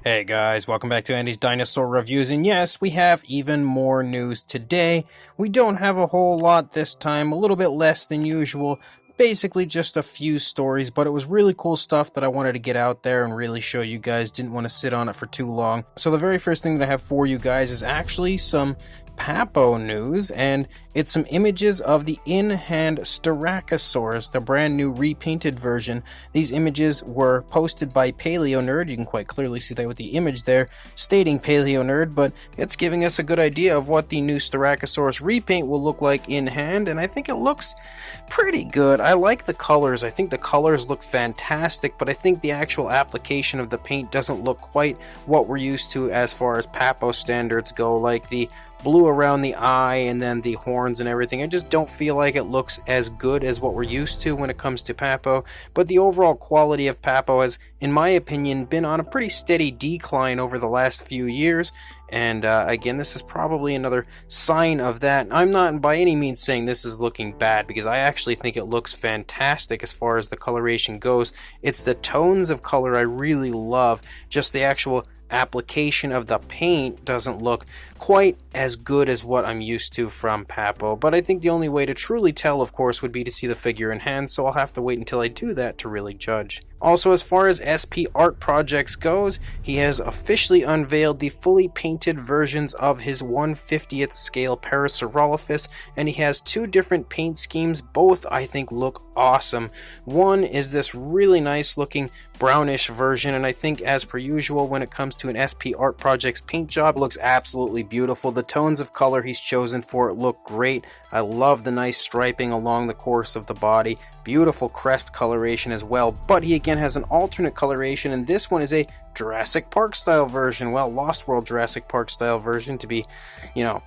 Hey guys, welcome back to Andy's Dinosaur Reviews, and yes, we have even more news today. We don't have a whole lot this time, a little bit less than usual, basically just a few stories, but it was really cool stuff that I wanted to get out there and really show you guys. Didn't want to sit on it for too long. So the very first thing that I have for you guys is actually some Papo news, and it's some images of the Hand Tyrannosaurus, the brand new repainted version. These images were posted by Paleo Nerd. You can quite clearly see that with the image there stating Paleo Nerd, but it's giving us a good idea of what the new Styracosaurus repaint will look like in hand, and I think it looks pretty good. I like the colors. I think the colors look fantastic, but I think the actual application of the paint doesn't look quite what we're used to as far as Papo standards go, like the blue around the eye and then the horns and everything. I just don't feel like it looks as good as what we're used to when it comes to Papo, but the overall quality of Papo has, in my opinion, been on a pretty steady decline over the last few years. And again, this is probably another sign of that. I'm not by any means saying this is looking bad, because I actually think it looks fantastic as far as the coloration goes. It's the tones of color I really love. Just the actual application of the paint doesn't look quite as good as what I'm used to from Papo, but I think the only way to truly tell, of course, would be to see the figure in hand, so I'll have to wait until I do that to really judge. Also, as far as SO Art Projects goes, he has officially unveiled the fully painted versions of his 1/50th scale Parasaurolophus, and he has two different paint schemes. Both I think look awesome. One is this really nice looking brownish version, and I think, as per usual when it comes to an SO Art Projects paint job, it looks absolutely beautiful. The tones of color he's chosen for it look great. I love the nice striping along the course of the body. Beautiful crest coloration as well, but he again has an alternate coloration, and this one is a Jurassic Park style version. Well, Lost World Jurassic Park style version, to be,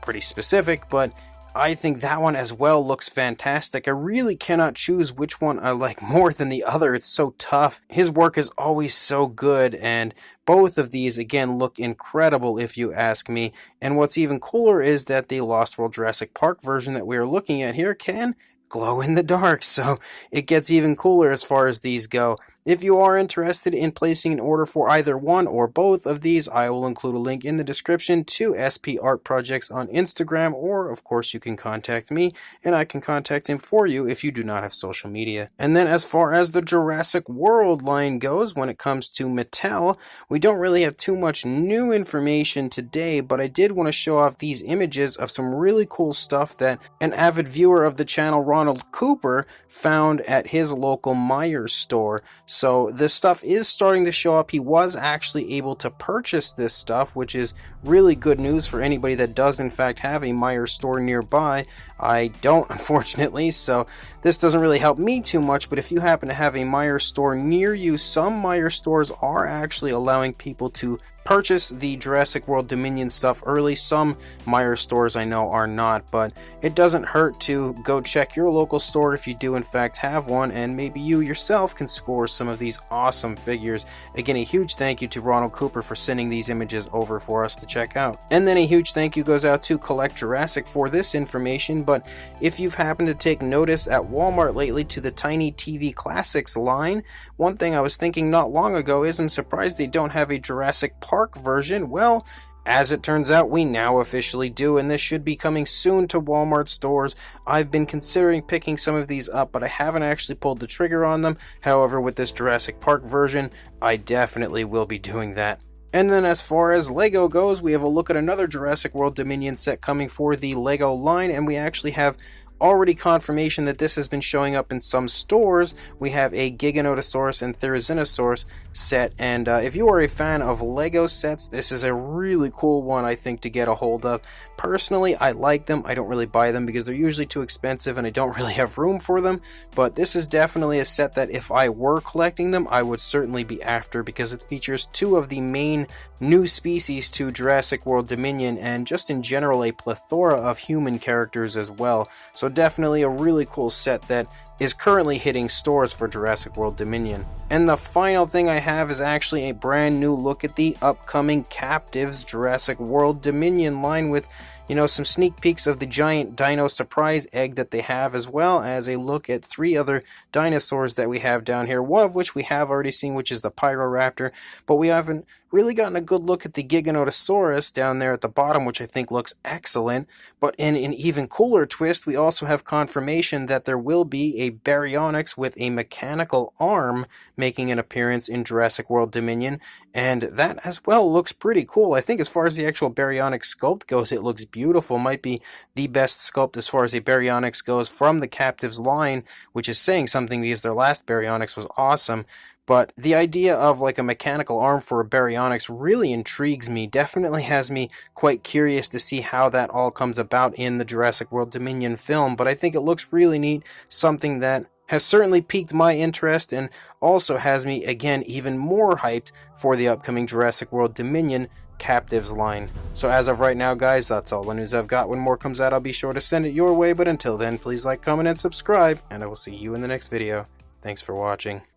pretty specific, but I think that one as well looks fantastic. I really cannot choose which one I like more than the other. It's so tough. His work is always so good, and both of these again look incredible if you ask me. And what's even cooler is that the Lost World Jurassic Park version that we are looking at here can glow in the dark, so it gets even cooler as far as these go. If you are interested in placing an order for either one or both of these, I will include a link in the description to SO Art Projects on Instagram, or of course you can contact me and I can contact him for you if you do not have social media. And then as far as the Jurassic World line goes, when it comes to Mattel, we don't really have too much new information today, but I did want to show off these images of some really cool stuff that an avid viewer of the channel, Ronald Cooper, found at his local Myers store. So this stuff is starting to show up. He was actually able to purchase this stuff, which is really good news for anybody that does in fact have a Myers store nearby. I don't, unfortunately, so this doesn't really help me too much, but if you happen to have a Myers store near you, some Myers stores are actually allowing people to purchase the Jurassic World Dominion stuff early. Some Myers stores I know are not, but it doesn't hurt to go check your local store if you do in fact have one, and maybe you yourself can score some of these awesome figures. Again, a huge thank you to Ronald Cooper for sending these images over for us to check out. And then a huge thank you goes out to Collect Jurassic for this information, but if you've happened to take notice at Walmart lately to the Tiny TV Classics line, one thing I was thinking not long ago is I'm surprised they don't have a Jurassic Park version. Well, as it turns out, we now officially do, and this should be coming soon to Walmart stores. I've been considering picking some of these up, but I haven't actually pulled the trigger on them. However, with this Jurassic Park version, I definitely will be doing that. And then as far as Lego goes, we have a look at another Jurassic World Dominion set coming for the Lego line, and we actually have already confirmation that this has been showing up in some stores. We have a Giganotosaurus and Therizinosaurus set, and if you are a fan of Lego sets, this is a really cool one, I think, to get a hold of. Personally, I like them. I don't really buy them because they're usually too expensive and I don't really have room for them, but this is definitely a set that if I were collecting them, I would certainly be after, because it features two of the main new species to Jurassic World Dominion, and just in general a plethora of human characters as well. So definitely a really cool set that is currently hitting stores for Jurassic World Dominion. And the final thing I have is actually a brand new look at the upcoming captivz Jurassic World Dominion line with You know, some sneak peeks of the giant dino surprise egg that they have, as well as a look at 3 other dinosaurs that we have down here, one of which we have already seen, which is the Pyroraptor, but we haven't really gotten a good look at the Giganotosaurus down there at the bottom, which I think looks excellent. But in an even cooler twist, we also have confirmation that there will be a Baryonyx with a mechanical arm making an appearance in Jurassic World Dominion, and that as well looks pretty cool. I think as far as the actual Baryonyx sculpt goes, it looks beautiful. Might be the best sculpt as far as a Baryonyx goes from the captivz line, which is saying something because their last Baryonyx was awesome. But the idea of like a mechanical arm for a Baryonyx really intrigues me, definitely has me quite curious to see how that all comes about in the Jurassic World Dominion film, but I think it looks really neat, something that has certainly piqued my interest and also has me, again, even more hyped for the upcoming Jurassic World Dominion captivz line. So as of right now, guys, that's all the news I've got. When more comes out, I'll be sure to send it your way, but until then, please like, comment, and subscribe, and I will see you in the next video. Thanks for watching.